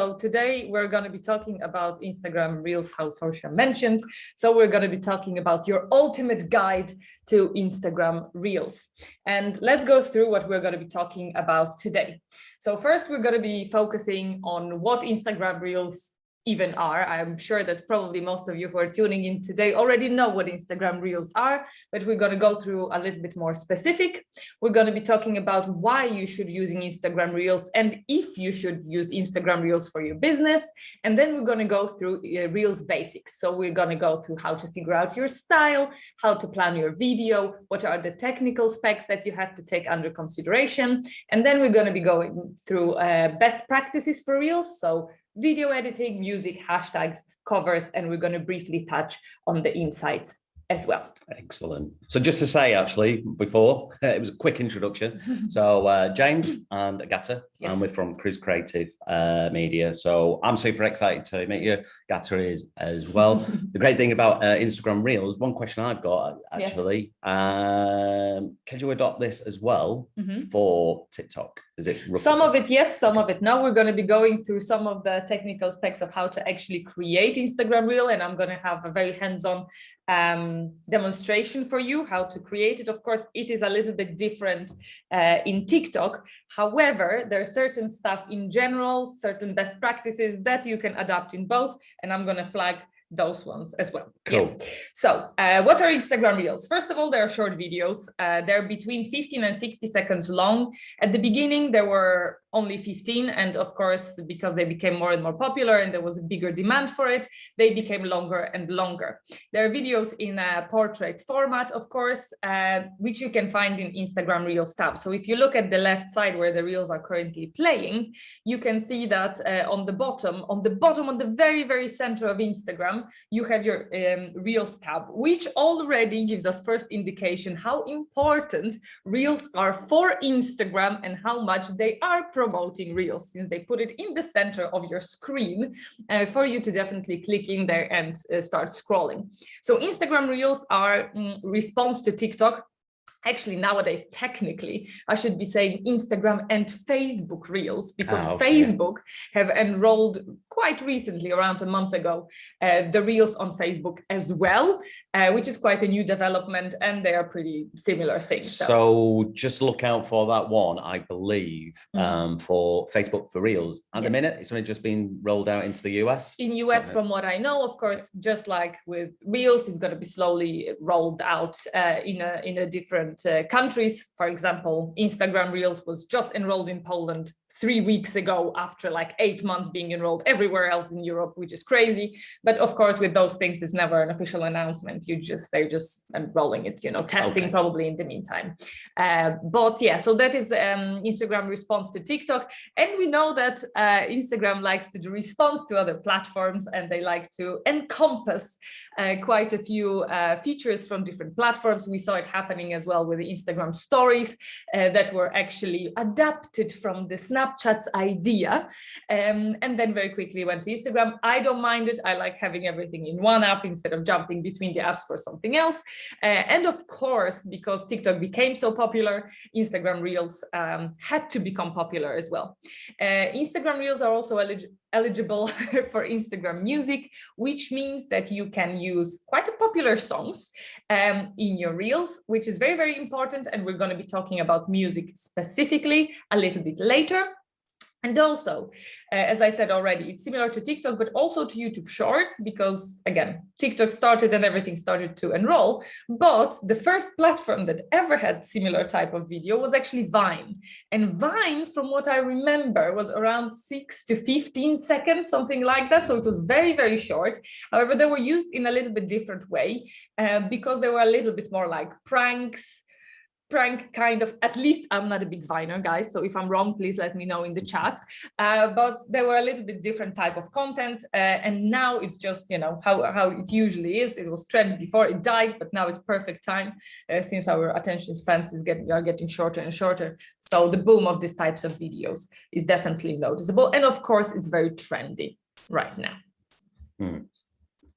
So today we're going to be talking about Instagram Reels, how Sorsha mentioned. So we're going to be talking about your ultimate guide to Instagram Reels. And let's go through what we're going to be talking about today. So first, we're going to be focusing on what Instagram Reels even are. I'm sure that probably most of you who are tuning in today already know what Instagram Reels are, but we're going to go through a little bit more specific. We're going to be talking about why you should use Instagram Reels and if you should use Instagram Reels for your business. And then we're going to go through Reels basics. So we're going to go through how to figure out your style, how to plan your video, what are the technical specs that you have to take under consideration. And then we're going to be going through best practices for Reels. So video editing, music, hashtags, covers, and we're going to briefly touch on the insights as well. Excellent. So just to say, actually, before, it was a quick introduction. So James and Agata, yes. And we're from Cruz Creative Media. So I'm super excited to meet you. Agata is as well. The great thing about Instagram Reels, one question I've got, actually, yes. Can you adopt this as well for TikTok? Is it some of it yes, some of it no. We're going to be going through some of the technical specs of how to actually create Instagram Reel, and I'm going to have a very hands-on demonstration for you how to create it. Of course, it is a little bit different in TikTok. However, there are certain stuff in general, certain best practices that you can adapt in both, and I'm going to flag those ones as well. Cool. Yeah. So what are Instagram Reels? First of all, they are short videos. They're between 15 and 60 seconds long. At the beginning, there were only 15. And of course, because they became more and more popular and there was a bigger demand for it, they became longer and longer. There are videos in a portrait format, of course, which you can find in Instagram Reels tab. So if you look at the left side where the Reels are currently playing, you can see that on the bottom, on the very, very center of Instagram, you have your Reels tab, which already gives us first indication how important Reels are for Instagram and how much they are promoting Reels, since they put it in the center of your screen for you to definitely click in there and start scrolling. So Instagram Reels are response to TikTok. Actually, nowadays, technically, I should be saying Instagram and Facebook Reels, because Facebook have enrolled quite recently, around a month ago, the Reels on Facebook as well, which is quite a new development, and they are pretty similar things. So just look out for that one, I believe, for Facebook for Reels. At the minute, it's only just been rolled out into the US. In US, from what I know, of course, just like with Reels, it's going to be slowly rolled out in a different countries. For example, Instagram Reels was just enrolled in Poland 3 weeks ago after like 8 months being enrolled everywhere else in Europe, which is crazy. But of course, with those things, it's never an official announcement. They're just enrolling it, testing probably in the meantime. But yeah, so that is Instagram response to TikTok. And we know that Instagram likes to do response to other platforms, and they like to encompass quite a few features from different platforms. We saw it happening as well with the Instagram stories that were actually adapted from the Snapchat's idea, and then very quickly went to Instagram. I don't mind it. I like having everything in one app instead of jumping between the apps for something else. And of course, because TikTok became so popular, Instagram Reels had to become popular as well. Instagram Reels are also eligible for Instagram Music, which means that you can use quite a popular songs in your Reels, which is very, very important. And we're going to be talking about music specifically a little bit later. And also, as I said already, it's similar to TikTok, but also to YouTube Shorts, because again, TikTok started and everything started to enroll. But the first platform that ever had similar type of video was actually Vine. And Vine, from what I remember, was around 6 to 15 seconds, something like that. So it was very, very short. However, they were used in a little bit different way because they were a little bit more like prank kind of, at least I'm not a big Viner, guys, so if I'm wrong, please let me know in the chat, but they were a little bit different type of content, and now it's just, how it usually is. It was trend before it died, but now it's perfect time since our attention spans are getting shorter and shorter. So the boom of these types of videos is definitely noticeable, and of course it's very trendy right now.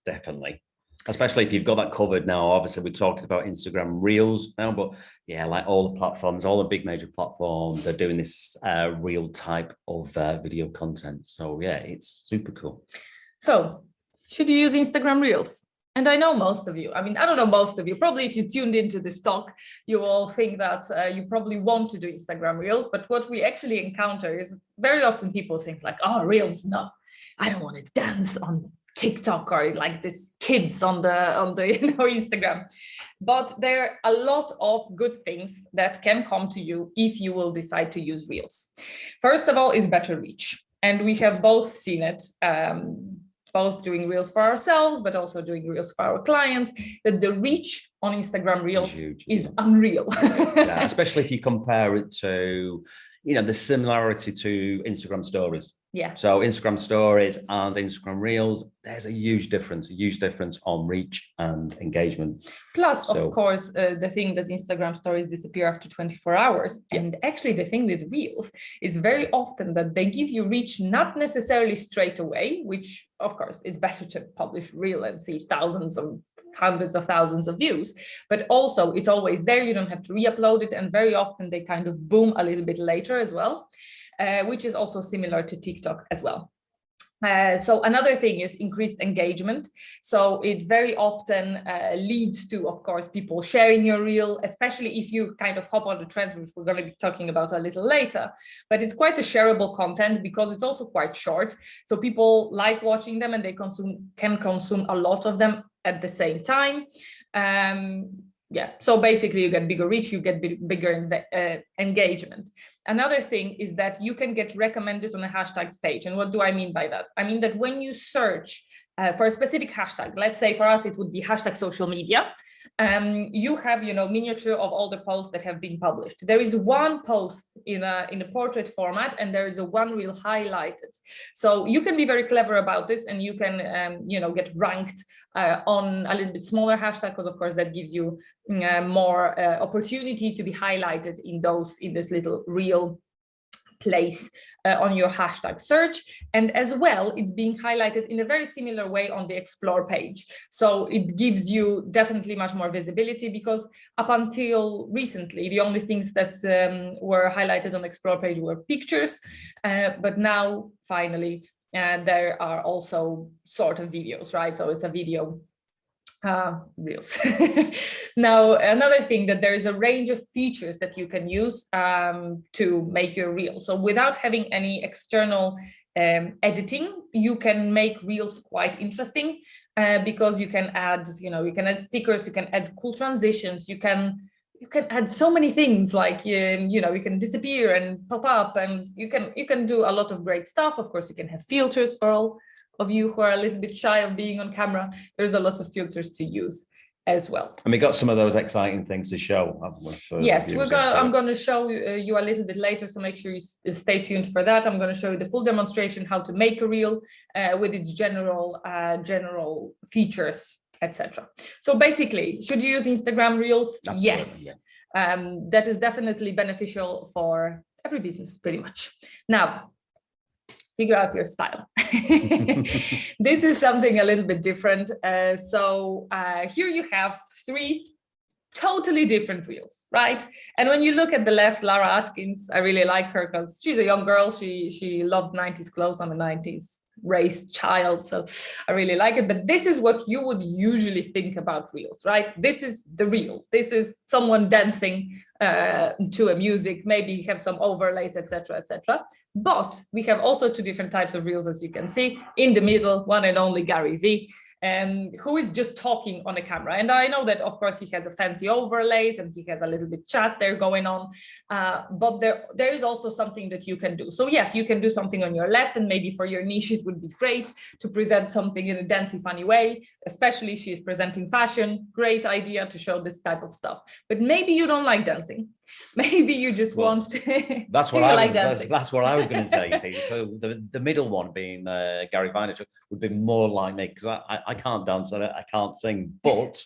Definitely. Especially if you've got that covered now. Obviously, we're talking about Instagram Reels now, but yeah, like all the platforms, all the big major platforms are doing this reel type of video content. So yeah, it's super cool. So should you use Instagram Reels? And I know most of you, I mean, I don't know most of you, probably if you tuned into this talk, you all think that you probably want to do Instagram Reels, but what we actually encounter is very often people think like, oh, Reels, no, I don't want to dance on TikTok or like this kids on the Instagram. But there are a lot of good things that can come to you if you will decide to use Reels. First of all, is better reach. And we have both seen it, both doing Reels for ourselves, but also doing Reels for our clients, that the reach on Instagram Reels is unreal. Yeah, especially if you compare it to, the similarity to Instagram stories. Yeah. So Instagram stories and Instagram Reels, there's a huge difference on reach and engagement. Plus, of course, the thing that Instagram stories disappear after 24 hours. Yeah. And actually the thing with Reels is very often that they give you reach, not necessarily straight away, which of course it's better to publish Reel and see thousands of hundreds of thousands of views, but also it's always there. You don't have to re-upload it. And very often they kind of boom a little bit later as well. Which is also similar to TikTok as well. So another thing is increased engagement. So it very often leads to, of course, people sharing your reel, especially if you kind of hop on the trends, which we're going to be talking about a little later. But it's quite a shareable content because it's also quite short. So people like watching them and they can consume a lot of them at the same time. Yeah, so basically you get bigger reach, you get bigger engagement. Another thing is that you can get recommended on a hashtags page. And what do I mean by that? I mean that when you search for a specific hashtag, let's say for us, it would be hashtag social media. You have, miniature of all the posts that have been published. There is one post in a portrait format, and there is a one reel highlighted. So you can be very clever about this, and you can, get ranked on a little bit smaller hashtag, because of course that gives you more opportunity to be highlighted in this little reel place on your hashtag search. And as well, it's being highlighted in a very similar way on the explore page. So it gives you definitely much more visibility, because up until recently, the only things that were highlighted on explore page were pictures. But now finally, there are also sort of videos, right? So it's a video Reels. Now, another thing, that there is a range of features that you can use to make your reel. So without having any external editing, you can make reels quite interesting because you can add, you can add stickers, you can add cool transitions, you can add so many things, like you can disappear and pop up, and you can do a lot of great stuff. Of course, you can have filters for all of you who are a little bit shy of being on camera. There's a lot of filters to use as well. And we got some of those exciting things to show, haven't we? Yes, I'm going to show you a little bit later, so make sure you stay tuned for that. I'm going to show you the full demonstration, how to make a reel with its general features, etc. So basically, should you use Instagram Reels? Absolutely, yes. Yeah. That is definitely beneficial for every business, pretty much. Now, figure out your style. This is something a little bit different. So here you have 3 totally different reels, right? And when you look at the left, Lara Atkins, I really like her because she's a young girl. She loves 90s clothes. I'm a 90s raised child, so I really like it. But this is what you would usually think about reels, right? This is the reel. This is someone dancing to a music, maybe you have some overlays, etc., etc. But we have also 2 different types of reels, as you can see. In the middle, one and only Gary V, who is just talking on a camera. And I know that, of course, he has a fancy overlays and he has a little bit chat there going on. But there is also something that you can do. So yes, you can do something on your left, and maybe for your niche, it would be great to present something in a dancey, funny way, especially she's presenting fashion. Great idea to show this type of stuff. But maybe you don't like dancing. Maybe you just want to. That's what that's what I was going to say. See, so the middle one being Gary Vaynerchuk would be more like me, because I can't dance and I can't sing. But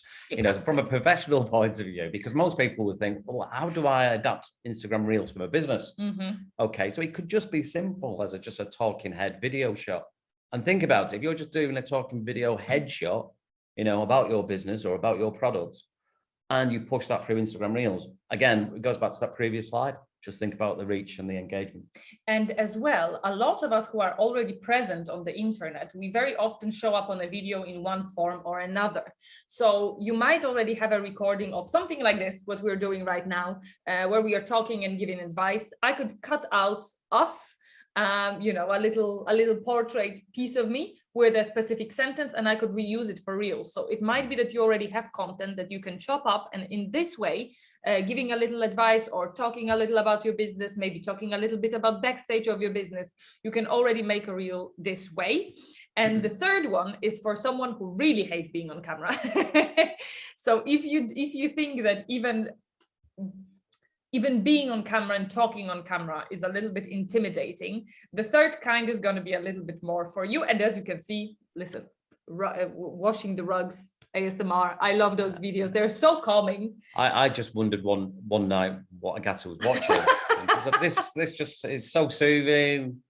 from a professional point of view, because most people would think, well, how do I adapt Instagram Reels from a business? Mm-hmm. Okay, so it could just be simple as just a talking head video shot. And think about it, if you're just doing a talking video headshot, about your business or about your products, and you push that through Instagram Reels. Again, it goes back to that previous slide. Just think about the reach and the engagement. And as well, a lot of us who are already present on the internet, we very often show up on a video in one form or another. So you might already have a recording of something like this, what we're doing right now, where we are talking and giving advice. I could cut out us, a little portrait piece of me with a specific sentence, and I could reuse it for Reels. So it might be that you already have content that you can chop up, and in this way, giving a little advice or talking a little about your business, maybe talking a little bit about backstage of your business, you can already make a reel this way. And the third one is for someone who really hates being on camera. So if you think that even being on camera and talking on camera is a little bit intimidating, the third kind is going to be a little bit more for you. And as you can see, listen, washing the rugs, ASMR. I love those videos. They're so calming. I just wondered one night what Agata was watching. This just is so soothing.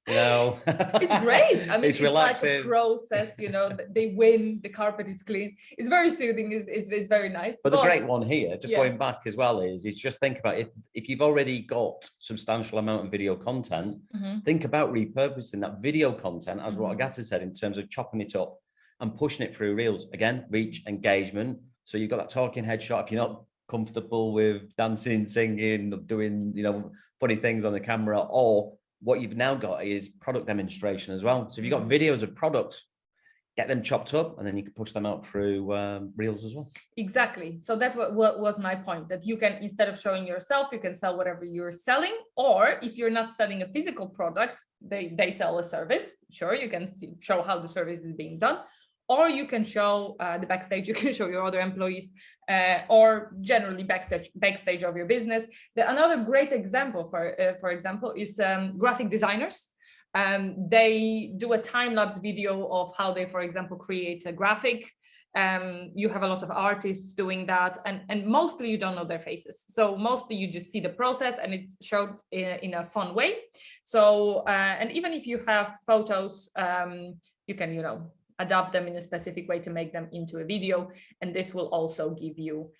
It's great. I mean, it's relaxing. like a process, they win, the carpet is clean. It's very soothing. It's very nice. But the great one here, just going back as well, is just think about it. If you've already got substantial amount of video content, think about repurposing that video content, as what Agata said, in terms of chopping it up and pushing it through Reels. Again, reach, engagement. So you've got that talking headshot. If you're not comfortable with dancing, singing, doing, funny things on the camera, or what you've now got is product demonstration as well. So if you've got videos of products, get them chopped up, and then you can push them out through Reels as well. Exactly. So that's what was my point, that you can, instead of showing yourself, you can sell whatever you're selling. Or if you're not selling a physical product, they sell a service. Sure, you can show how the service is being done. Or you can show the backstage, you can show your other employees, or generally backstage of your business. Another great example, for example, is graphic designers. They do a time-lapse video of how they, for example, create a graphic. You have a lot of artists doing that, and mostly you don't know their faces. So mostly you just see the process, and it's showed in a fun way. So, and even if you have photos, you can, adapt them in a specific way to make them into a video, and this will also give you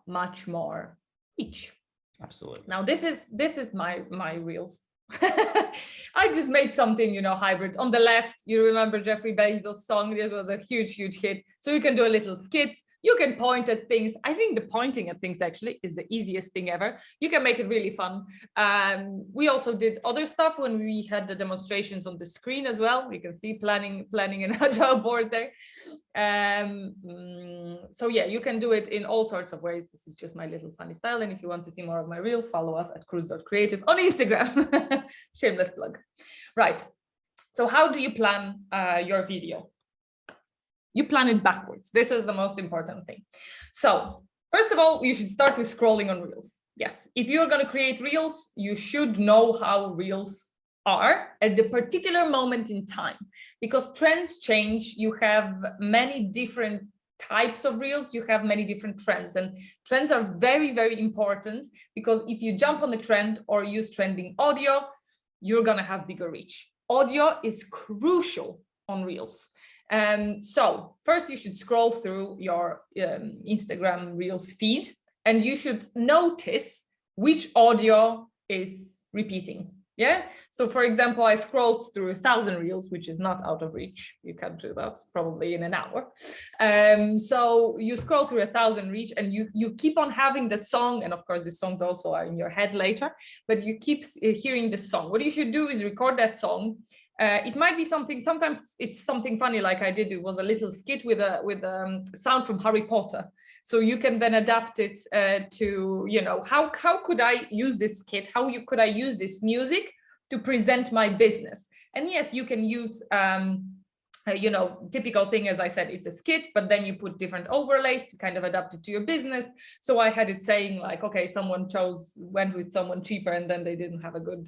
much more reach. Absolutely. Now this is my Reels. I just made something, hybrid. On the left, you remember Jeffrey Bezos' song? This was a huge hit. So you can do a little skit. You can point at things. I think the pointing at things actually is the easiest thing ever. You can make it really fun. We also did other stuff when we had the demonstrations on the screen as well. You can see planning an agile board there. So yeah, you can do it in all sorts of ways. This is just my little funny style. And if you want to see more of my Reels, follow us at cruz.creative on Instagram. Shameless plug. Right. So how do you plan your video? You plan it backwards. This is the most important thing. So first of all, you should start with scrolling on Reels. Yes, if you're going to create Reels, you should know how Reels are at the particular moment in time, because trends change. You have many different types of Reels, you have many different trends, and trends are very, very important, because if you jump on the trend or use trending audio, you're going to have bigger reach. Audio is crucial on Reels. So first you should scroll through your Instagram Reels feed, and you should notice which audio is repeating. Yeah. So for example, I scrolled through 1,000 Reels, which is not out of reach. You can do that probably in an hour. So you scroll through 1,000 reach, and you keep on having that song. And of course, the songs also are in your head later, but you keep hearing the song. What you should do is record that song. It might be something, sometimes it's something funny like I did. It was a little skit with a sound from Harry Potter. So you can then adapt it to, how could I use this skit? Could I use this music to present my business? And yes, you can use, typical thing, as I said, it's a skit, but then you put different overlays to kind of adapt it to your business. So I had it saying like, okay, someone went with someone cheaper, and then they didn't have a good,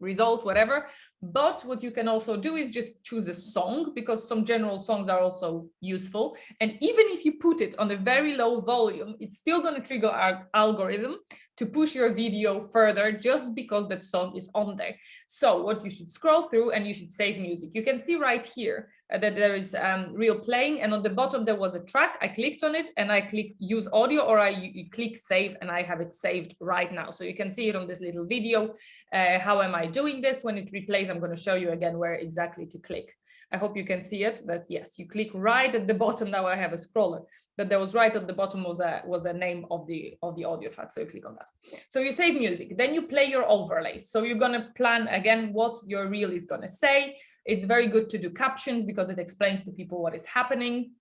result, whatever. But what you can also do is just choose a song, because some general songs are also useful. And even if you put it on a very low volume, it's still going to trigger our algorithm to push your video further, just because that song is on there. So what you should scroll through, and you should save music. You can see right here that there is reel playing, and on the bottom there was a track. I clicked on it and I click use audio, or I click save, and I have it saved right now. So you can see it on this little video. How am I doing this? When it replays, I'm going to show you again where exactly to click. I hope you can see it, that yes, you click right at the bottom. Now I have a scroller, but there was right at the bottom was a name of the audio track. So you click on that. So you save music, then you play your overlays. So you're going to plan again what your reel is going to say. It's very good to do captions because it explains to people what is happening.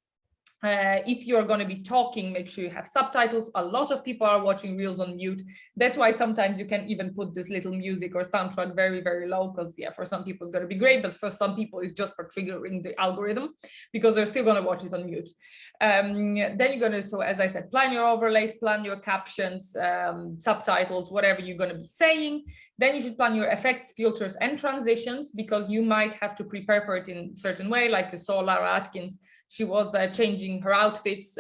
If you're going to be talking, make sure you have subtitles. A lot of people are watching reels on mute. That's why sometimes you can even put this little music or soundtrack very, very low, because yeah, for some people it's going to be great, but for some people it's just for triggering the algorithm, because they're still going to watch it on mute. Then you're going to, so as I said, plan your overlays, plan your captions, subtitles, whatever you're going to be saying. Then you should plan your effects, filters, and transitions, because you might have to prepare for it in a certain way. Like you saw Lara Atkins, she was changing her outfits,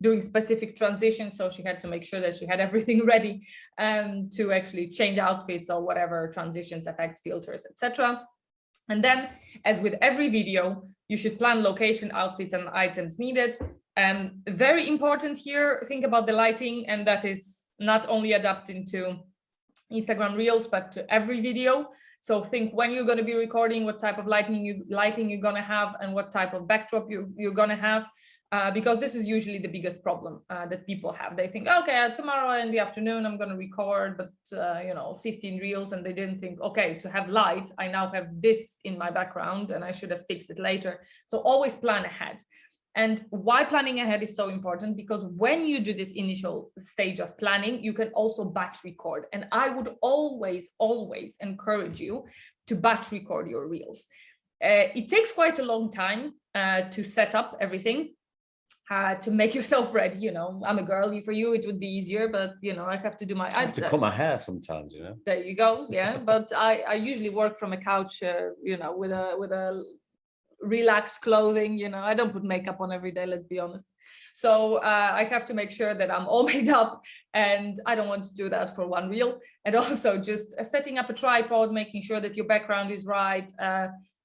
doing specific transitions. So she had to make sure that she had everything ready to actually change outfits or whatever, transitions, effects, filters, etc. And then, as with every video, you should plan location, outfits, and items needed. Very important here, think about the lighting, and that is not only adapting to Instagram Reels, but to every video. So think when you're going to be recording, what type of lighting you're going to have, and what type of backdrop you're going to have, because this is usually the biggest problem that people have. They think, okay, tomorrow in the afternoon I'm going to record, but 15 reels, and they didn't think, okay, to have light, I now have this in my background, and I should have fixed it later. So always plan ahead. And why planning ahead is so important, because when you do this initial stage of planning, you can also batch record. And I would always encourage you to batch record your reels. It takes quite a long time to set up everything, to make yourself ready. I'm a girl, for you it would be easier, but I have to do my I have to cut my hair sometimes, There you go. Yeah. But I usually work from a couch, with a relaxed clothing. I don't put makeup on every day, let's be honest. So I have to make sure that I'm all made up, and I don't want to do that for one reel. And also just setting up a tripod, making sure that your background is right.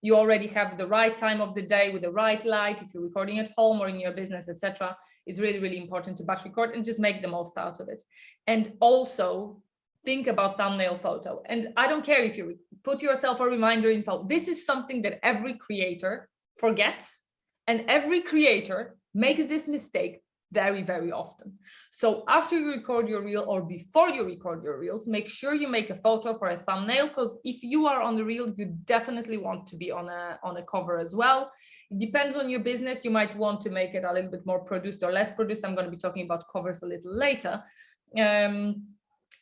You already have the right time of the day with the right light. If you're recording at home or in your business, etc., it's really, really important to batch record and just make the most out of it. And also think about thumbnail photo. And I don't care if you put yourself a reminder in phone. This is something that every creator forgets, and every creator makes this mistake very, very often. So after you record your reel or before you record your reels, make sure you make a photo for a thumbnail, because if you are on the reel, you definitely want to be on a cover as well. It depends on your business. You might want to make it a little bit more produced or less produced. I'm going to be talking about covers a little later.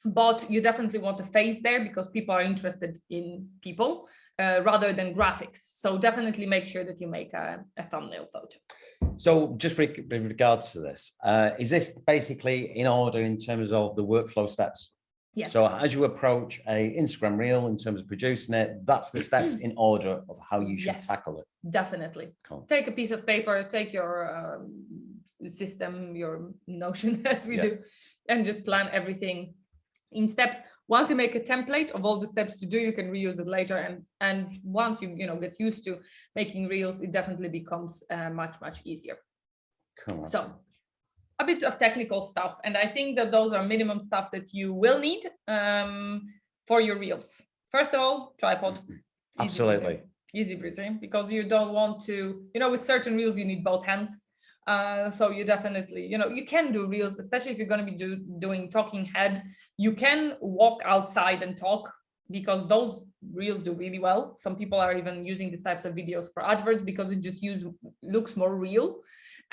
But you definitely want a face there, because people are interested in people rather than graphics. So definitely make sure that you make a thumbnail photo. So just with regards to this, is this basically in order in terms of the workflow steps? Yes. So as you approach a Instagram reel in terms of producing it, that's the steps in order of how you should tackle it. Definitely. Cool. Take a piece of paper, take your system, your Notion, as we do, and just plan everything in steps. Once you make a template of all the steps to do, you can reuse it later. And once you get used to making reels, it definitely becomes much easier. Cool. So a bit of technical stuff, and I think that those are minimum stuff that you will need for your reels. First of all, tripod. Absolutely. Easy breezy, because you don't want to, with certain reels you need both hands. So you definitely, you can do reels, especially if you're going to be doing talking head. You can walk outside and talk, because those reels do really well. Some people are even using these types of videos for adverts, because it just looks more real.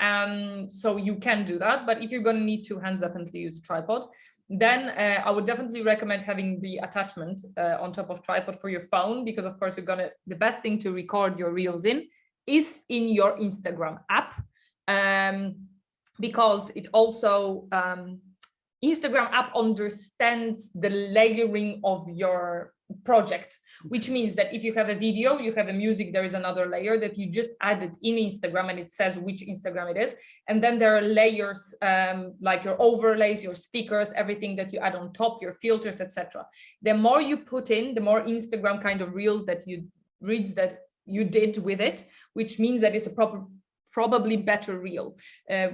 So you can do that. But if you're going to need two hands, definitely use a tripod. Then I would definitely recommend having the attachment on top of tripod for your phone, because of course the best thing to record your reels is in your Instagram app. Because it also Instagram app understands the layering of your project, which means that if you have a video, you have a music, there is another layer that you just added in Instagram, and it says which Instagram it is. And then there are layers like your overlays, your stickers, everything that you add on top, your filters, etc. The more you put in, the more Instagram kind of reels that you reads that you did with it, which means that it's a probably better reel.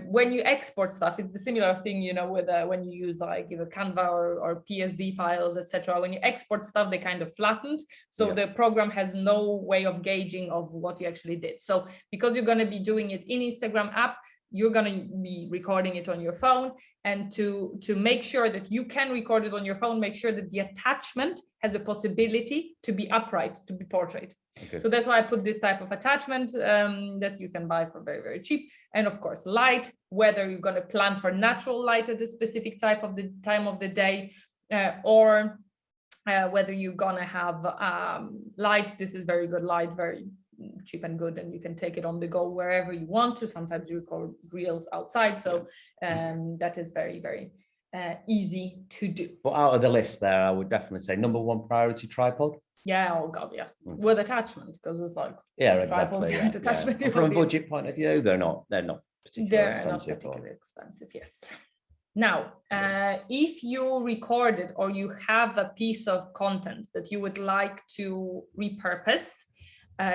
When you export stuff, it's the similar thing, you know, with when you use like Canva or PSD files, etc. When you export stuff, they kind of flattened, so the program has no way of gauging of what you actually did. So because you're going to be doing it in Instagram app, you're going to be recording it on your phone, and to make sure that you can record it on your phone, make sure that the attachment has a possibility to be upright, to be portrait. Okay. So that's why I put this type of attachment that you can buy for very, very cheap. And of course, light, whether you're going to plan for natural light at a specific time of the day, or whether you're going to have light. This is very good light, very cheap and good, and you can take it on the go wherever you want to. Sometimes you record reels outside, so that is very, very easy to do. But out of the list there, I would definitely say number one priority, tripod. Yeah, oh god, yeah. With attachment, because it's like exactly. Attachment. And from a budget point of view, they're not particularly expensive. Yes. Now, if you recorded or you have a piece of content that you would like to repurpose,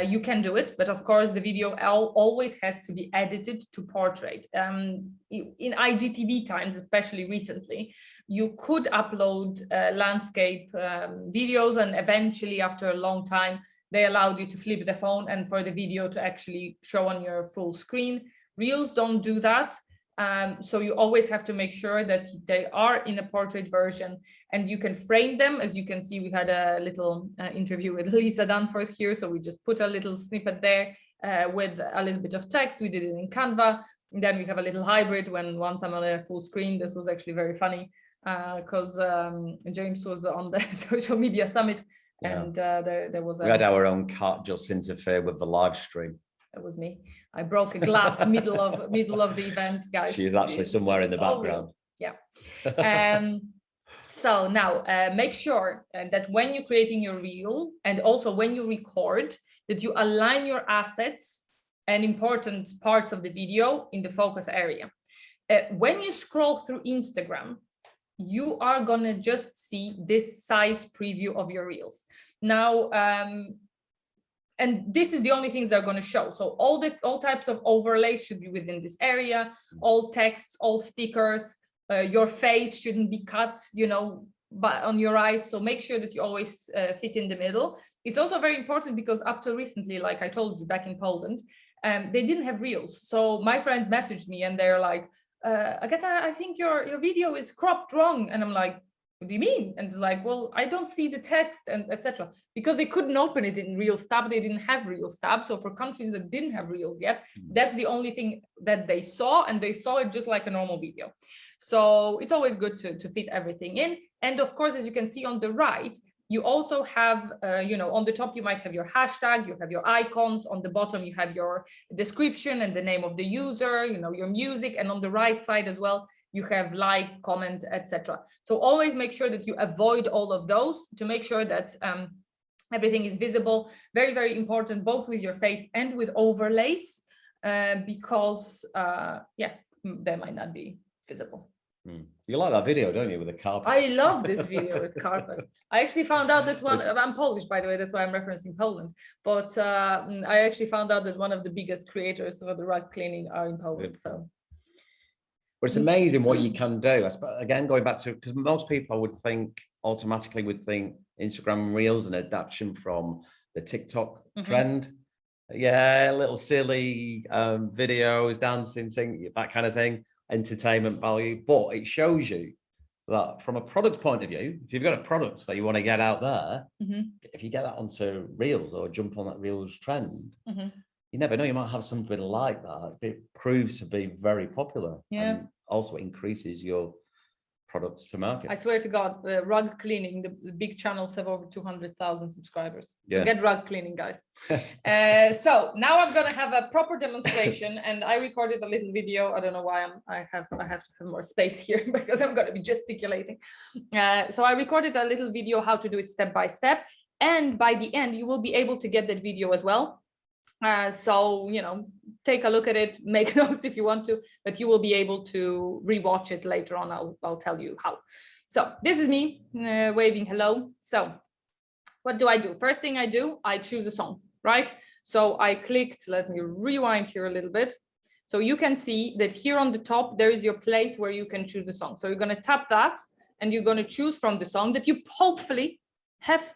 you can do it, but of course the video always has to be edited to portrait. In IGTV times, especially recently, you could upload landscape videos, and eventually after a long time, they allowed you to flip the phone and for the video to actually show on your full screen. Reels don't do that. So you always have to make sure that they are in a portrait version, and you can frame them. As you can see, we had a little interview with Lisa Danforth here, so we just put a little snippet there with a little bit of text. We did it in Canva, and then we have a little hybrid when once I'm on a full screen. This was actually very funny because James was on the social media summit, and there was we had our own cat just interfere with the live stream. It was me. I broke a glass middle of the event, guys. She's actually somewhere in the background. Yeah. So now make sure that when you're creating your reel, and also when you record, that you align your assets and important parts of the video in the focus area. When you scroll through Instagram, you are gonna just see this size preview of your reels. Now, and this is the only things they're going to show. So all types of overlays should be within this area, all texts, all stickers, your face shouldn't be cut, you know, but on your eyes. So make sure that you always fit in the middle. It's also very important because up to recently, like I told you, back in Poland, they didn't have reels. So my friends messaged me and they're like, Agata, I think your video is cropped wrong. And I'm like, what do you mean? And like, well, I don't see the text and etc. Because they couldn't open it in Reels tab. They didn't have Reels tab. So for countries that didn't have Reels yet, that's the only thing that they saw, and they saw it just like a normal video. So it's always good to fit everything in. And of course, as you can see on the right, you also have, you know, on the top, you might have your hashtag, you have your icons. On the bottom, you have your description and the name of the user, you know, your music. And on the right side as well, you have like, comment, etc. So always make sure that you avoid all of those to make sure that everything is visible. Very, very important, both with your face and with overlays, because they might not be visible. You like that video, don't you, with the carpet? I love this video with carpet. I actually found out that I'm Polish, by the way, that's why I'm referencing Poland. But I actually found out that one of the biggest creators for the rug cleaning are in Poland. So. But it's amazing what you can do. Again, going back to, because most people would think Instagram Reels an adaptation from the TikTok trend. Yeah, little silly videos, dancing, singing, that kind of thing, entertainment value. But it shows you that from a product point of view, if you've got a product that you want to get out there, if you get that onto Reels or jump on that Reels trend, you never know, you might have something like that. It proves to be very popular. Yeah. And also increases your products to market. I swear to God, rug cleaning, the big channels have over 200,000 subscribers. So get rug cleaning, guys. So now I'm going to have a proper demonstration, and I recorded a little video. I don't know why I have to have more space here because I'm going to be gesticulating. So I recorded a little video how to do it step by step. And by the end, you will be able to get that video as well. So, you know, take a look at it, make notes if you want to, but you will be able to rewatch it later on. I'll tell you how. So this is me waving hello. So what do? First thing I do, I choose a song, right? So I clicked, let me rewind here a little bit. So you can see that here on the top, there is your place where you can choose a song. So you're going to tap that and you're going to choose from the song that you hopefully have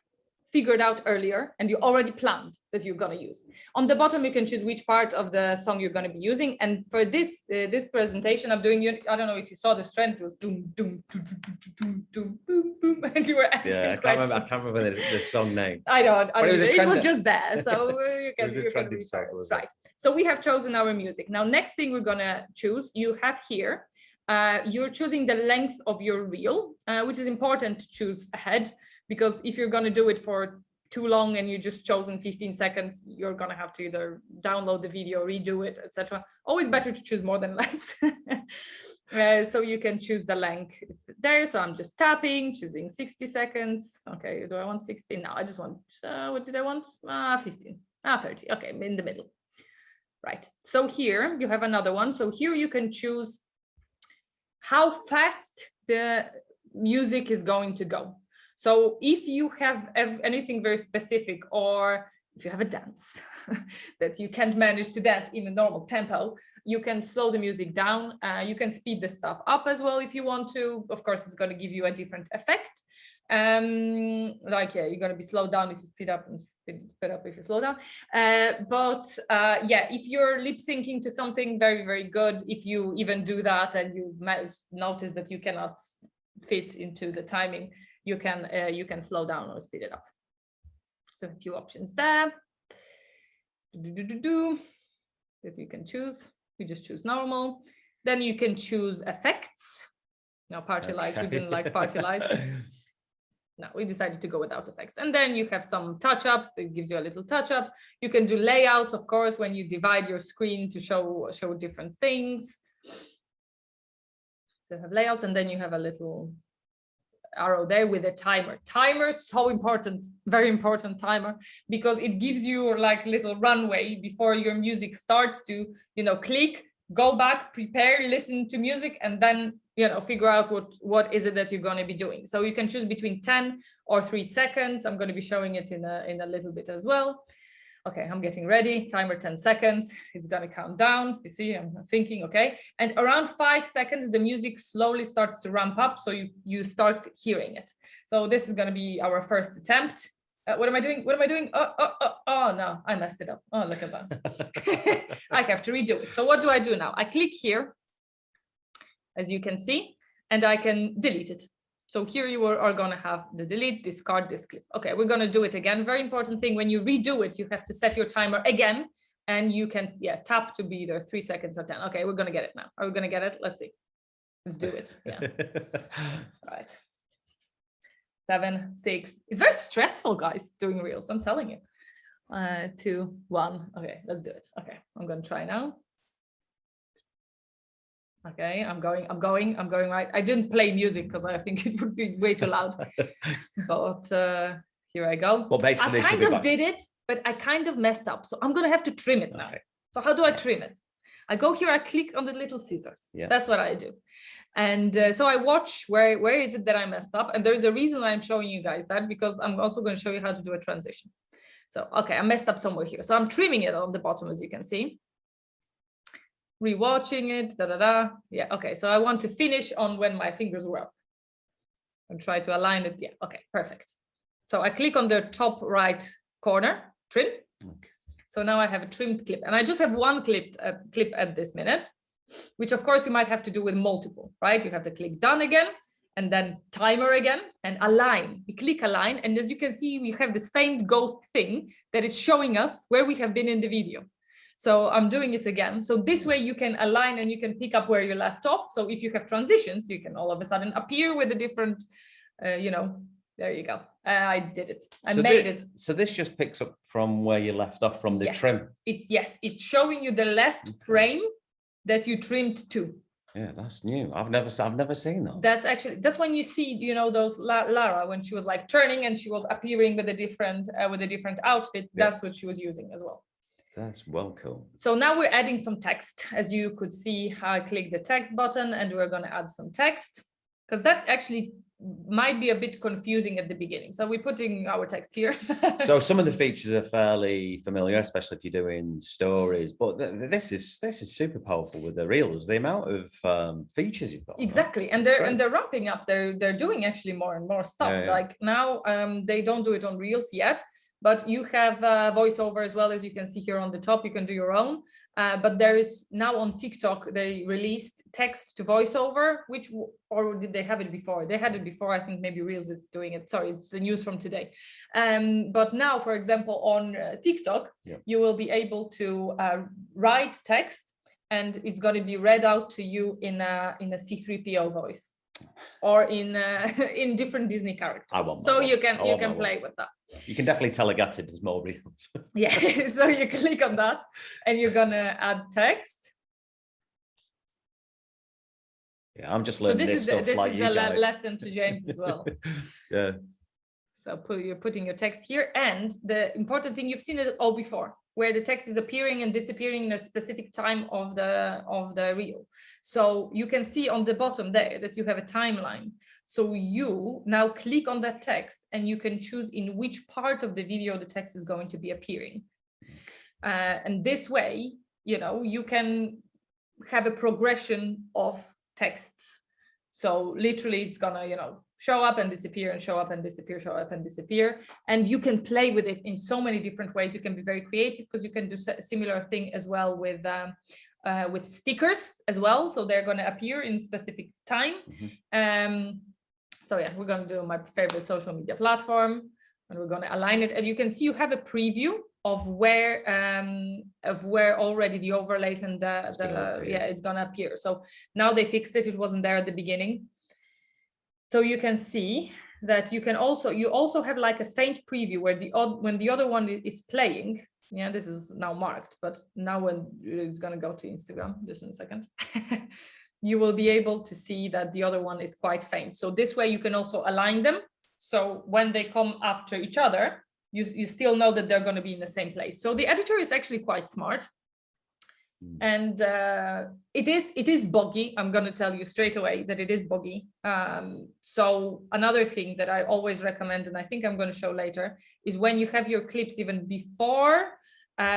figured out earlier and you already planned that you're going to use. On the bottom, you can choose which part of the song you're going to be using. And for this this presentation, I'm doing, I don't know if you saw this trend, it was doom, doom, doom, doom, doom, doom, boom, boom, and you were answering questions. I can't remember the song name. I don't, it was just there. So you can right. So we have chosen our music. Now, next thing we're going to choose, you have here, you're choosing the length of your reel, which is important to choose ahead. Because if you're going to do it for too long and you just chosen 15 seconds, you're going to have to either download the video, redo it, etc. Always better to choose more than less. So you can choose the length there. So I'm just tapping, choosing 60 seconds. Okay, do I want 60? No, I just want, what did I want? 15, 30. Okay, in the middle. Right. So here you have another one. So here you can choose how fast the music is going to go. So if you have anything very specific, or if you have a dance that you can't manage to dance in a normal tempo, you can slow the music down. You can speed the stuff up as well if you want to. Of course, it's going to give you a different effect. Like, yeah, you're going to be slowed down if you speed up and speed up if you slow down. Yeah, if you're lip syncing to something very, very good, if you even do that and you notice that you cannot fit into the timing, you can slow down or speed it up. So a few options there that you can choose. You just choose normal. Then you can choose effects. Now party lights, we didn't like party lights. No, we decided to go without effects. And then you have some touch-ups that gives you a little touch-up. You can do layouts, of course, when you divide your screen to show different things. So you have layouts, and then you have a little arrow there with a timer. Timer, so important, very important timer, because it gives you like little runway before your music starts to, click, go back, prepare, listen to music, and then, figure out what is it that you're going to be doing. So you can choose between 10 or 3 seconds. I'm going to be showing it in a little bit as well. Okay, I'm getting ready. Timer 10 seconds. It's going to count down. You see, I'm thinking, okay. And around 5 seconds, the music slowly starts to ramp up. So you start hearing it. So this is going to be our first attempt. What am I doing? What am I doing? Oh, no, I messed it up. Oh, look at that. I have to redo it. So what do I do now? I click here, as you can see, and I can delete it. So here you are going to have the delete, discard this clip. Okay, we're going to do it again. Very important thing, when you redo it, you have to set your timer again, and you can, tap to be either 3 seconds or 10. Okay, we're going to get it now. Are we going to get it? Let's see. Let's do it. Yeah. All right. 7, 6. It's very stressful, guys, doing reels. I'm telling you. 2, 1. Okay, let's do it. Okay, I'm going to try now. Okay, I'm going right. I didn't play music because I think it would be way too loud. But here I go. Well, basically, I kind of did it, but I kind of messed up. So I'm going to have to trim it now. Okay. So how do I trim it? I go here, I click on the little scissors. Yeah. That's what I do. And so I watch where is it that I messed up. And there's a reason why I'm showing you guys that, because I'm also going to show you how to do a transition. So, okay, I messed up somewhere here. So I'm trimming it on the bottom, as you can see. Rewatching it, Yeah, okay, so I want to finish on when my fingers were up and try to align it. Yeah, okay, perfect. So I click on the top right corner, trim. Okay. So now I have a trimmed clip, and I just have one clip at this minute, which of course you might have to do with multiple, right? You have to click done again, and then timer again, and align. We click align, and as you can see, we have this faint ghost thing that is showing us where we have been in the video. So I'm doing it again. So this way you can align and you can pick up where you left off. So if you have transitions, you can all of a sudden appear with a different, there you go. I did it. I made it. So this just picks up from where you left off from the trim. Yes, it's showing you the last frame that you trimmed to. Yeah, that's new. I've never seen that. That's when you see, those Lara, when she was like turning and she was appearing with a different outfit. That's what she was using as well. That's well cool. So now we're adding some text. As you could see, I click the text button and we're going to add some text, because that actually might be a bit confusing at the beginning. So we're putting our text here. So some of the features are fairly familiar, especially if you're doing stories, but this is super powerful with the reels, the amount of features you've got. Exactly. And they're ramping up. They're doing actually more and more stuff. Yeah. Like now they don't do it on reels yet, but you have voiceover as well, as you can see here on the top. You can do your own. But there is now on TikTok, they released text to voiceover, or did they have it before? They had it before. I think maybe Reels is doing it. Sorry, it's the news from today. But now, for example, on TikTok, you will be able to write text, and it's going to be read out to you in a C3PO voice, or in different Disney characters. So you can play with that. You can definitely tell Agata does more reels. Yeah, so you click on that and you're gonna add text. Yeah, I'm just learning this stuff like you guys. This is a lesson to James as well. Yeah. So you're putting your text here, and the important thing, you've seen it all before, where the text is appearing and disappearing in a specific time of the reel. So you can see on the bottom there that you have a timeline. So you now click on that text and you can choose in which part of the video the text is going to be appearing. And this way, you can have a progression of texts. So literally it's gonna, show up and disappear and show up and disappear, show up and disappear. And you can play with it in so many different ways. You can be very creative, because you can do a similar thing as well with stickers as well. So they're going to appear in specific time. So yeah, we're going to do my favorite social media platform, and we're going to align it. And you can see you have a preview of where already the overlays and it's going to appear. So now they fixed it. It wasn't there at the beginning. So you can see that you also have like a faint preview where when the other one is playing. Yeah, this is now marked, but now when it's going to go to Instagram, just in a second, you will be able to see that the other one is quite faint. So this way you can also align them. So when they come after each other, you still know that they're going to be in the same place. So the editor is actually quite smart. And it is buggy. I'm going to tell you straight away that it is buggy. So another thing that I always recommend, and I think I'm going to show later, is when you have your clips even before,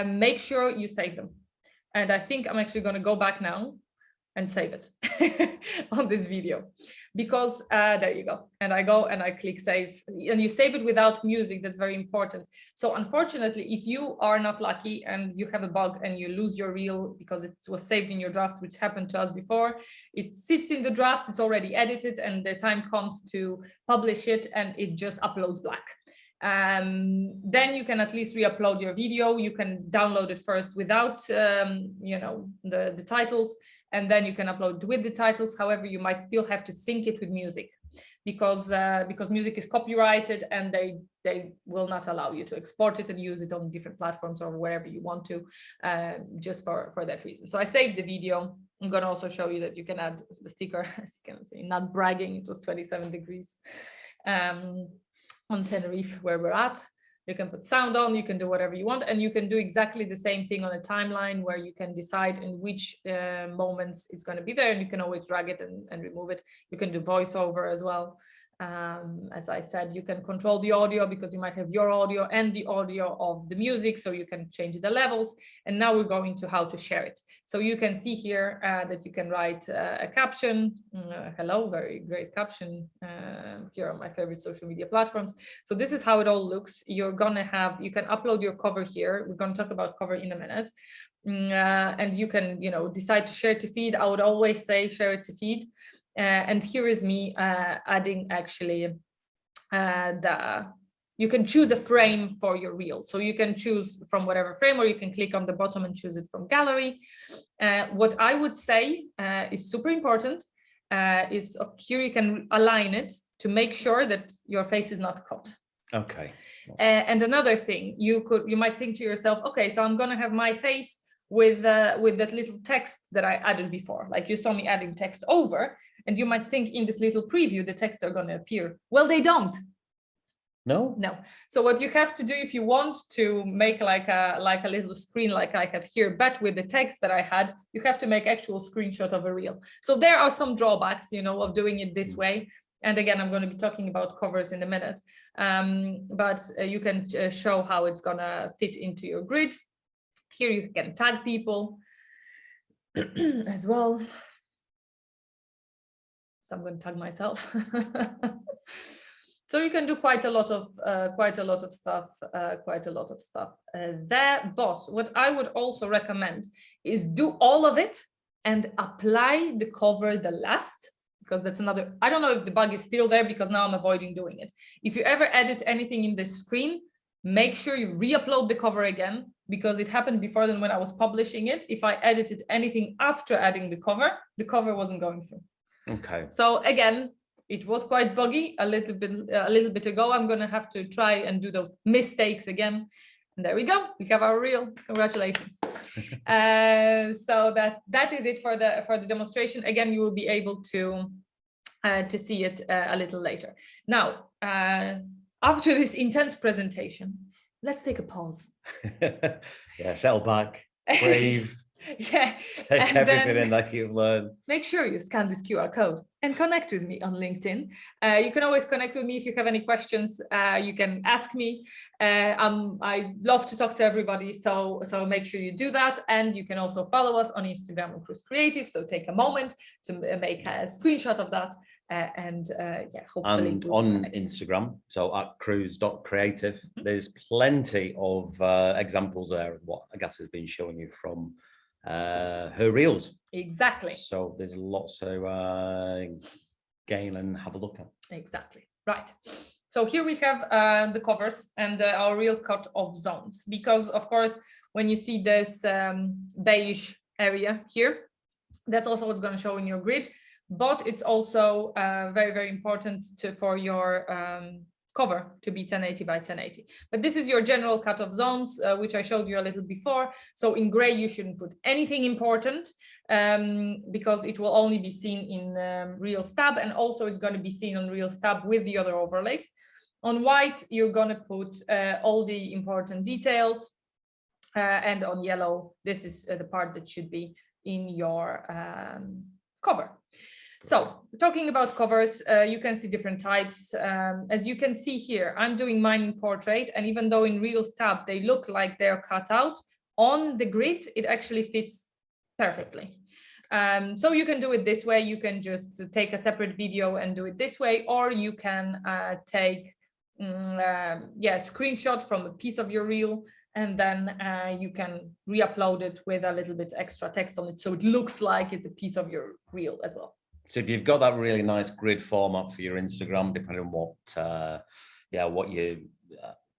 make sure you save them. And I think I'm actually going to go back now and save it on this video, because there you go. And I go and I click save, and you save it without music. That's very important. So unfortunately, if you are not lucky and you have a bug and you lose your reel because it was saved in your draft, which happened to us before, it sits in the draft, it's already edited, and the time comes to publish it and it just uploads black. Then you can at least re-upload your video. You can download it first without the titles, and then you can upload with the titles. However, you might still have to sync it with music, because music is copyrighted, and they will not allow you to export it and use it on different platforms or wherever you want to, just for that reason. So I saved the video. I'm going to also show you that you can add the sticker, as you can see, not bragging, it was 27 degrees on Tenerife, where we're at. You can put sound on, you can do whatever you want, and you can do exactly the same thing on a timeline, where you can decide in which moments it's going to be there, and you can always drag it and remove it. You can do voiceover as well. As I said, you can control the audio, because you might have your audio and the audio of the music, so you can change the levels. And now we're going to how to share it. So you can see here that you can write a caption. Hello, very great caption here on my favorite social media platforms. So this is how it all looks. You can upload your cover here. We're going to talk about cover in a minute. And you can, decide to share to feed. I would always say share it to feed. And here is me adding actually you can choose a frame for your reel. So you can choose from whatever frame, or you can click on the bottom and choose it from gallery. What I would say is super important is here you can align it to make sure that your face is not cut. Okay. And another thing, you might think to yourself, okay, so I'm going to have my face with that little text that I added before. Like you saw me adding text over. And you might think in this little preview, the text are going to appear. Well, they don't. No. So what you have to do, if you want to make like a little screen like I have here, but with the text that I had, you have to make actual screenshot of a reel. So there are some drawbacks, of doing it this way. And again, I'm going to be talking about covers in a minute, but you can show how it's going to fit into your grid. Here you can tag people as well. So I'm going to tag myself. So you can do quite a lot of stuff there. But what I would also recommend is do all of it and apply the cover the last, because that's another, I don't know if the bug is still there because now I'm avoiding doing it. If you ever edit anything in the screen, make sure you re-upload the cover again, because it happened before then when I was publishing it. If I edited anything after adding the cover wasn't going through. Okay. So again, it was quite buggy a little bit ago. I'm going to have to try and do those mistakes again. And there we go. We have our reel. Congratulations. So that is it for the demonstration. Again, you will be able to see it a little later. Now, after this intense presentation, let's take a pause. Yeah, settle back, breathe. Yeah, take everything in that you've learned. Make sure you scan this QR code and connect with me on LinkedIn. You can always connect with me if you have any questions. You can ask me. I love to talk to everybody, so make sure you do that. And you can also follow us on Instagram on Cruz Creative. So take a moment to make a screenshot of that. Yeah, hopefully. And on Instagram, so at cruz.creative, there's plenty of examples there of what Agata has been showing you from her reels. Exactly. So there's lots to gain and have a look at. Exactly. Right. So here we have the covers and our reel cut of zones, because of course, when you see this beige area here, that's also what's going to show in your grid. But it's also very, very important for your cover to be 1080 by 1080. But this is your general cut of zones, which I showed you a little before. So in gray, you shouldn't put anything important because it will only be seen in Reels tab, and also it's going to be seen on Reels tab with the other overlays. On white, you're going to put all the important details, and on yellow, this is the part that should be in your cover. So talking about covers, you can see different types. As you can see here, I'm doing mine in portrait, and even though in Reels tab, they look like they're cut out, on the grid, it actually fits perfectly. So you can do it this way. You can just take a separate video and do it this way, or you can take screenshot from a piece of your reel, and then you can re-upload it with a little bit extra text on it, so it looks like it's a piece of your reel as well. So if you've got that really nice grid format for your Instagram, depending on what you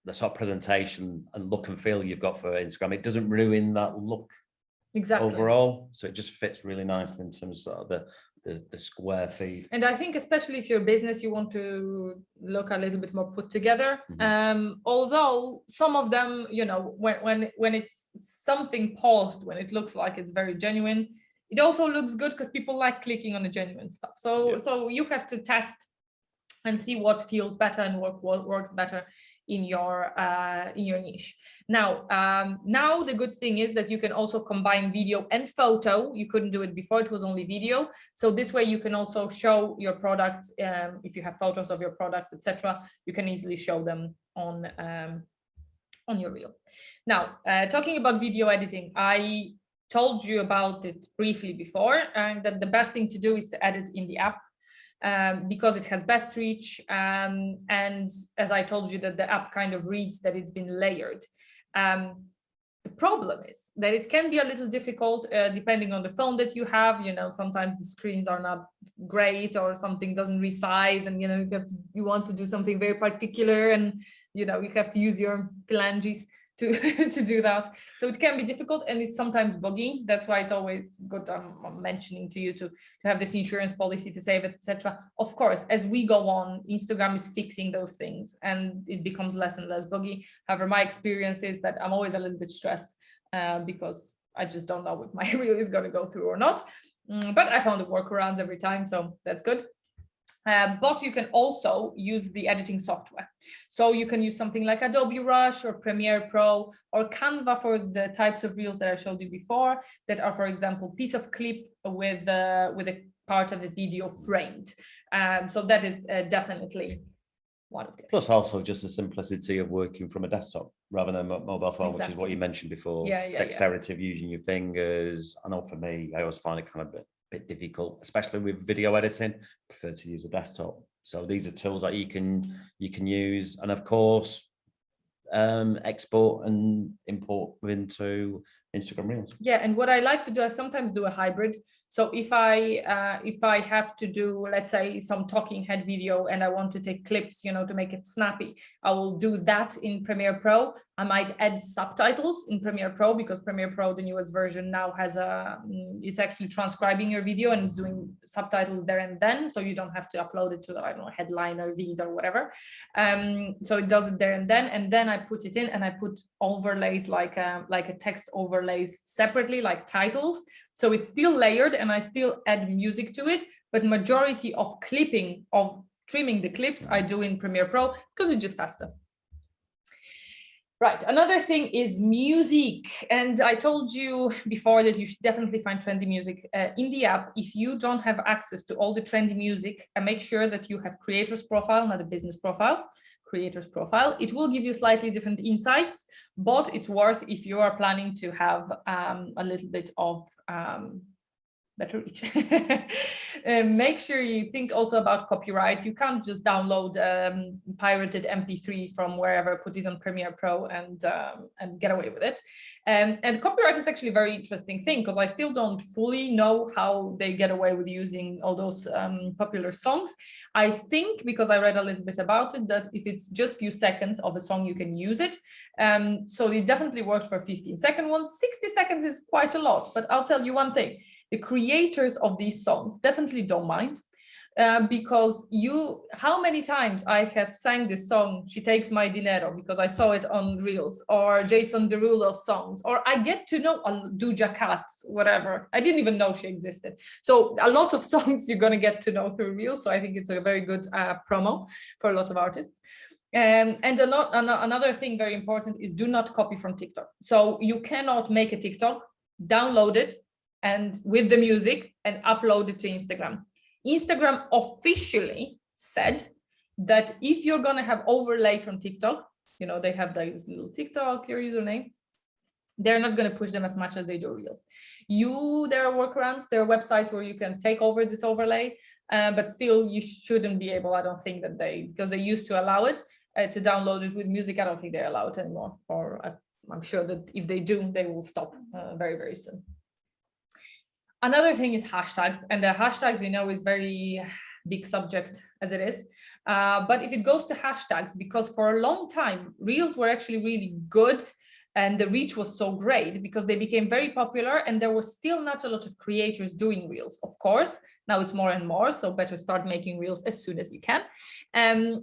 the sort of presentation and look and feel you've got for Instagram, it doesn't ruin that look overall. So it just fits really nicely in terms of the square feed. And I think especially if you're a business, you want to look a little bit more put together. Although some of them, you know, when it's something paused, when it looks like it's very genuine, it also looks good because people like clicking on the genuine stuff. So you have to test and see what feels better and what works better in your niche. Now the good thing is that you can also combine video and photo. You couldn't do it before; it was only video. So this way you can also show your products. If you have photos of your products, etc., you can easily show them on your reel. Now, talking about video editing, I told you about it briefly before, and that the best thing to do is to edit in the app because it has best reach. And as I told you, that the app kind of reads that it's been layered. The problem is that it can be a little difficult depending on the phone that you have. You know, sometimes the screens are not great, or something doesn't resize, and you know you want to do something very particular, and you know you have to use your phalanges to do that. So it can be difficult, and it's sometimes buggy. That's why it's always good, I'm mentioning to you to have this insurance policy to save it, etc. Of course, as we go on, Instagram is fixing those things and it becomes less and less buggy. However, my experience is that I'm always a little bit stressed because I just don't know if my reel is going to go through or not. But I found the workarounds every time, so that's good. But you can also use the editing software. So you can use something like Adobe Rush or Premiere Pro or Canva for the types of reels that I showed you before, that are, for example, piece of clip with a part of the video framed. So that is definitely one of the plus also just the simplicity of working from a desktop rather than a mobile phone, which is what you mentioned before. Dexterity of using your fingers. I know for me, I always find it kind of a bit difficult, especially with video editing. I prefer to use a desktop. So these are tools that you can use, and of course export and import into Instagram Reels. Yeah, and what I like to do, I sometimes do a hybrid. So if I have to do, let's say, some talking head video and I want to take clips, you know, to make it snappy, I will do that in Premiere Pro. I might add subtitles in Premiere Pro, because Premiere Pro, the newest version now, has it's actually transcribing your video and it's doing subtitles there and then, so you don't have to upload it to, I don't know, headline or vid or whatever. So it does it there and then I put it in, and I put overlays like a text overlays separately, like titles. So it's still layered and I still add music to it, but majority of trimming the clips I do in Premiere Pro, because it's just faster. Right, another thing is music. And I told you before that you should definitely find trendy music in the app. If you don't have access to all the trendy music, make sure that you have creator's profile, not a business profile. Creator's profile. It will give you slightly different insights, but it's worth if you are planning to have a little bit of better reach. Make sure you think also about copyright. You can't just download pirated MP3 from wherever, put it on Premiere Pro and get away with it. And copyright is actually a very interesting thing, because I still don't fully know how they get away with using all those popular songs. I think, because I read a little bit about it, that if it's just few seconds of a song, you can use it. So it definitely worked for 15-second ones. 60 seconds is quite a lot, but I'll tell you one thing. The creators of these songs definitely don't mind, because how many times I have sang this song, She Takes My Dinero, because I saw it on Reels, or Jason Derulo songs, or I get to know Doja Cat, whatever. I didn't even know she existed. So a lot of songs you're going to get to know through Reels. So I think it's a very good promo for a lot of artists. And another thing very important is do not copy from TikTok. So you cannot make a TikTok, download it, and with the music, and upload it to Instagram. Instagram officially said that if you're going to have overlay from TikTok, you know, they have this little TikTok, your username, they're not going to push them as much as they do Reels. There are workarounds, there are websites where you can take over this overlay, but still you shouldn't be able, I don't think that because they used to allow it to download it with music. I don't think they allow it anymore, or I'm sure that if they do, they will stop very, very soon. Another thing is hashtags, and the hashtags, you know, is very big subject as it is. But if it goes to hashtags, because for a long time, Reels were actually really good and the reach was so great because they became very popular, and there was still not a lot of creators doing Reels. Of course, now it's more and more, so better start making Reels as soon as you can.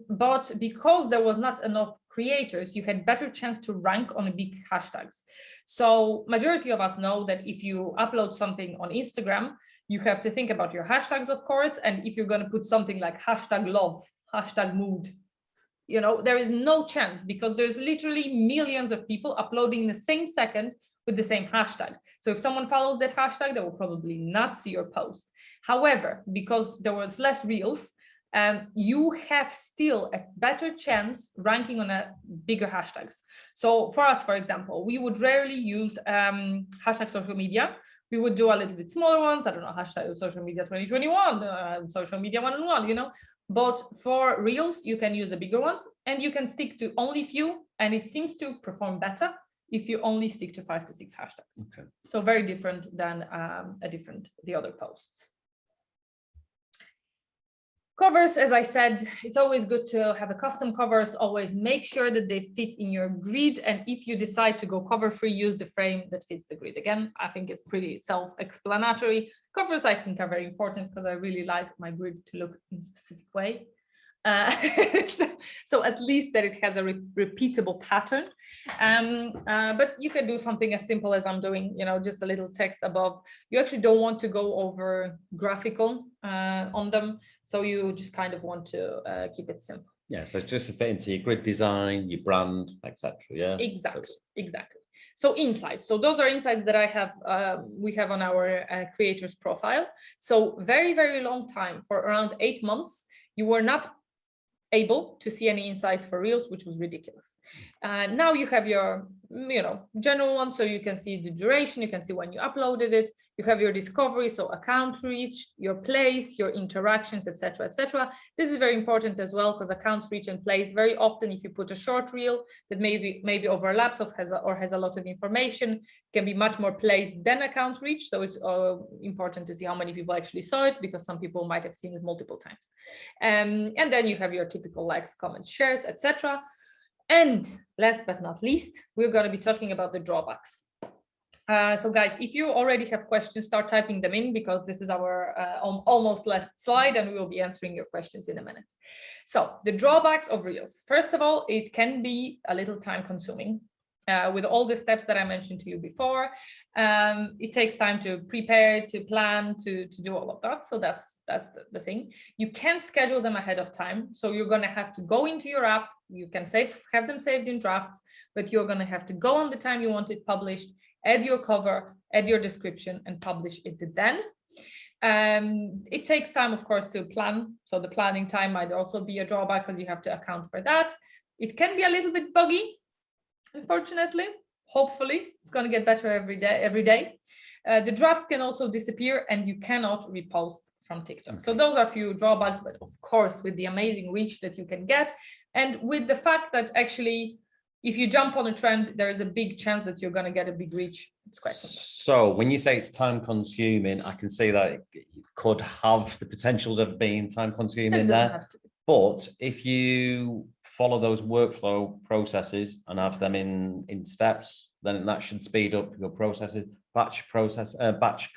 But because there was not enough creators, you had better chance to rank on big hashtags. So majority of us know that if you upload something on Instagram, you have to think about your hashtags, of course. And if you're going to put something like hashtag love, hashtag mood, you know, there is no chance, because there's literally millions of people uploading in the same second with the same hashtag. So if someone follows that hashtag, they will probably not see your post. However, because there was less Reels, you have still a better chance ranking on a bigger hashtags. So for us, for example, we would rarely use hashtag social media. We would do a little bit smaller ones. I don't know, hashtag social media 2021, social media 1-on-1, you know. But for Reels, you can use the bigger ones, and you can stick to only few, and it seems to perform better if you only stick to 5 to 6 hashtags. Okay. So very different than the other posts. Covers, as I said, it's always good to have a custom covers. Always make sure that they fit in your grid. And if you decide to go cover free, use the frame that fits the grid. Again, I think it's pretty self-explanatory. Covers, I think, are very important because I really like my grid to look in a specific way. So at least that it has a repeatable pattern. But you can do something as simple as I'm doing, you know, just a little text above. You actually don't want to go over graphical on them. So you just kind of want to keep it simple. Yeah, so it's just to fit into your grid design, your brand, etc. Yeah, exactly, exactly. So insights. So those are insights that I have, we have on our creators profile. So very, very long time, for around 8 months, you were not able to see any insights for Reels, which was ridiculous. Now you have your, general one, so you can see the duration, you can see when you uploaded it, you have your discovery, so account reach, your place, your interactions, etc., etc. This is very important as well, because accounts reach and place, very often if you put a short reel that maybe overlaps or has a lot of information, can be much more plays than account reach. So it's important to see how many people actually saw it, because some people might have seen it multiple times. And then you have your typical likes, comments, shares, etc. And last but not least, we're going to be talking about the drawbacks. So guys, if you already have questions, start typing them in, because this is our almost last slide, and we will be answering your questions in a minute. So the drawbacks of Reels. First of all, it can be a little time consuming. With all the steps that I mentioned to you before, it takes time to prepare, to plan, to do all of that. So that's the thing. You can schedule them ahead of time. So you're going to have to go into your app. You can have them saved in drafts, but you're going to have to go on the time you want it published, add your cover, add your description, and publish it then. It takes time, of course, to plan. So the planning time might also be a drawback, because you have to account for that. It can be a little bit buggy. Unfortunately, hopefully it's going to get better every day. The drafts can also disappear, and you cannot repost from TikTok. Okay. So those are a few drawbacks, but of course, with the amazing reach that you can get, and with the fact that actually, if you jump on a trend, there is a big chance that you're going to get a big reach. It's quite simple. So when you say it's time consuming, I can see that it could have the potentials of being time consuming there. But if you follow those workflow processes and have them in steps, then that should speed up your processes. Batch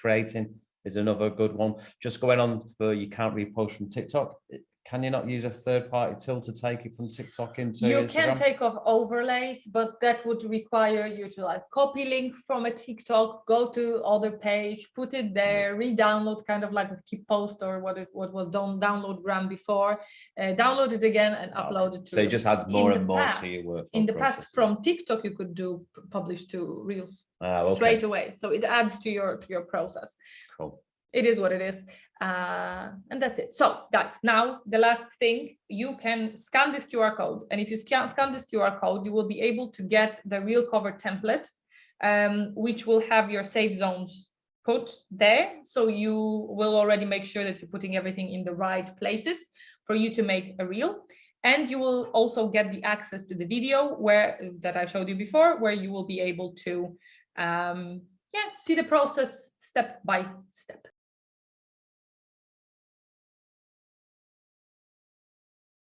creating is another good one. Just going on for, you can't repost from TikTok. Can you not use a third-party tool to take it from TikTok into Instagram? You can take off overlays, but that would require you to copy link from a TikTok, go to other page, put it there, re-download, kind of like a keep post or what was done, download gram before, download it again and upload it to. So it just adds more and more to your workflow. In the past, from TikTok, you could publish to Reels straight away. So it adds to your process. Cool. It is what it is. And that's it. So guys, now the last thing, you can scan this QR code. And if you scan this QR code, you will be able to get the reel cover template, which will have your safe zones put there. So you will already make sure that you're putting everything in the right places for you to make a reel. And you will also get the access to the video that I showed you before, where you will be able to see the process step by step.